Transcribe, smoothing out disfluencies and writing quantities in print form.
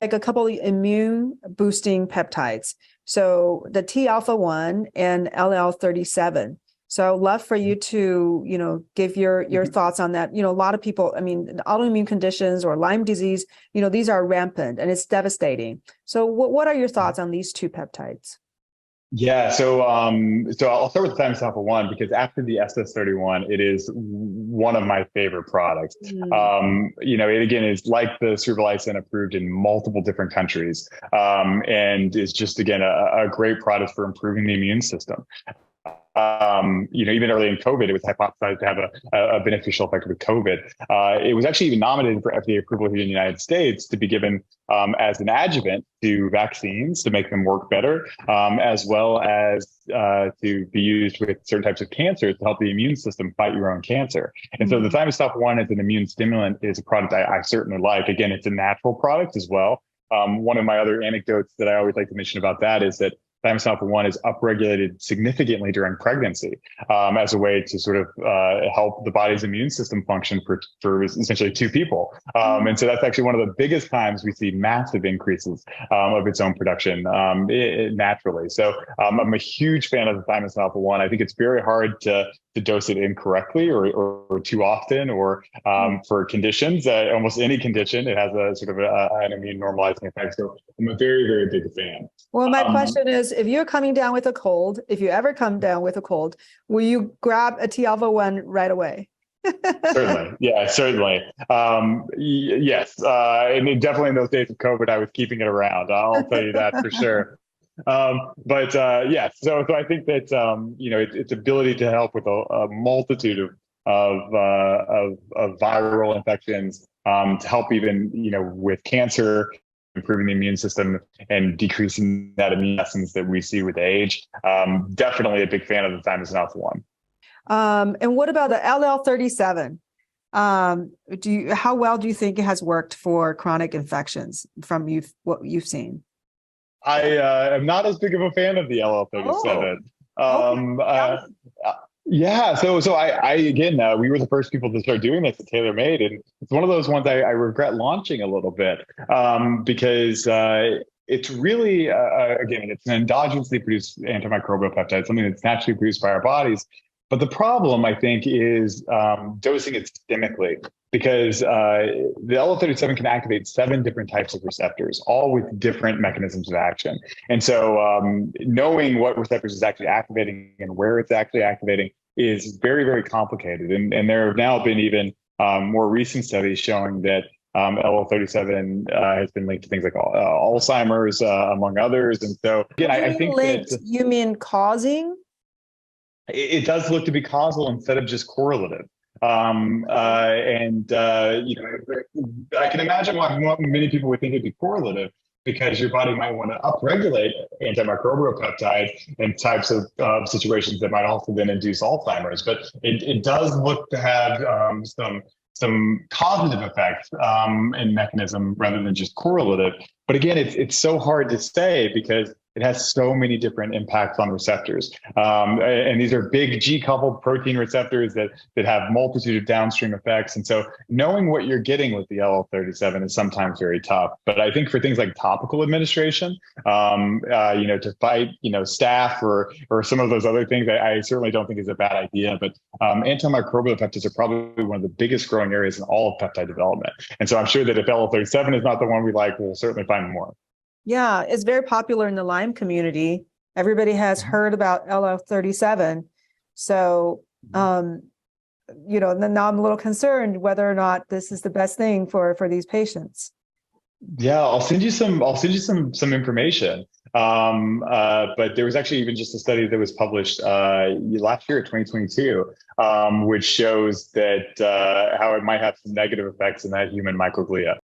like a couple of immune boosting peptides. So the T alpha 1 and LL37. So I'd love for you to, give your thoughts on that. A lot of people, I mean, autoimmune conditions or Lyme disease, these are rampant and it's devastating. So what are your thoughts on these two peptides? Yeah, so I'll start with the thymus alpha one because after the SS31, it is one of my favorite products. Mm. It again is like the cerebrolizin approved in multiple different countries, and is just again a great product for improving the immune system. Even early in COVID, it was hypothesized to have a beneficial effect with COVID. It was actually even nominated for FDA approval here in the United States to be given as an adjuvant to vaccines to make them work better, as well as to be used with certain types of cancers to help the immune system fight your own cancer. And so the thymus alpha one as an immune stimulant is a product I certainly like. Again, it's a natural product as well. One of my other anecdotes that I always like to mention about that is that thymus alpha 1 is upregulated significantly during pregnancy as a way to sort of help the body's immune system function for essentially two people. And so that's actually one of the biggest times we see massive increases of its own production naturally. So I'm a huge fan of the thymus alpha 1. I think it's very hard to dose it incorrectly or too often or for conditions. Almost any condition, it has a sort of an immune normalizing effect. So I'm a very, very big fan. Well, my question is, if you're coming down with a cold, if you ever come down with a cold, will you grab a T alpha 1 right away? Certainly. Yeah, certainly. Yes. And definitely in those days of COVID, I was keeping it around. I'll tell you that for sure. But yes, so I think that, its ability to help with a multitude of viral infections, to help even, with cancer, improving the immune system and decreasing that immunescence that we see with age. Definitely a big fan of the thymus alpha 1. And what about the LL37? How well do you think it has worked for chronic infections from what you've seen? I am not as big of a fan of the LL37. Oh, Yeah, so I again, we were the first people to start doing this at TaylorMade, and it's one of those ones I regret launching a little bit because it's really again, it's an endogenously produced antimicrobial peptide, something that's naturally produced by our bodies. But the problem, I think, is dosing it systemically because the LO37 can activate 7 different types of receptors, all with different mechanisms of action. And so knowing what receptors is actually activating and where it's actually activating is very, very complicated. And there have now been even more recent studies showing that LO37 has been linked to things like Alzheimer's, among others. And so, again, I think linked, that you mean causing? it does look to be causal instead of just correlative. I can imagine why many people would think it'd be correlative because your body might want to upregulate antimicrobial peptides in types of situations that might also then induce Alzheimer's. But it does look to have some causative effects and mechanism rather than just correlative. But again, it's so hard to say because it has so many different impacts on receptors. And these are big G-coupled protein receptors that have multitude of downstream effects. And so knowing what you're getting with the LL37 is sometimes very tough. But I think for things like topical administration, to fight, staph or some of those other things, I certainly don't think is a bad idea. But antimicrobial peptides are probably one of the biggest growing areas in all of peptide development. And so I'm sure that if LL37 is not the one we like, we'll certainly find more. Yeah, it's very popular in the Lyme community. Everybody has heard about LL37. So, then now I'm a little concerned whether or not this is the best thing for these patients. Yeah, I'll send you some information. But there was actually even just a study that was published last year, 2022, which shows that how it might have some negative effects in that human microglia.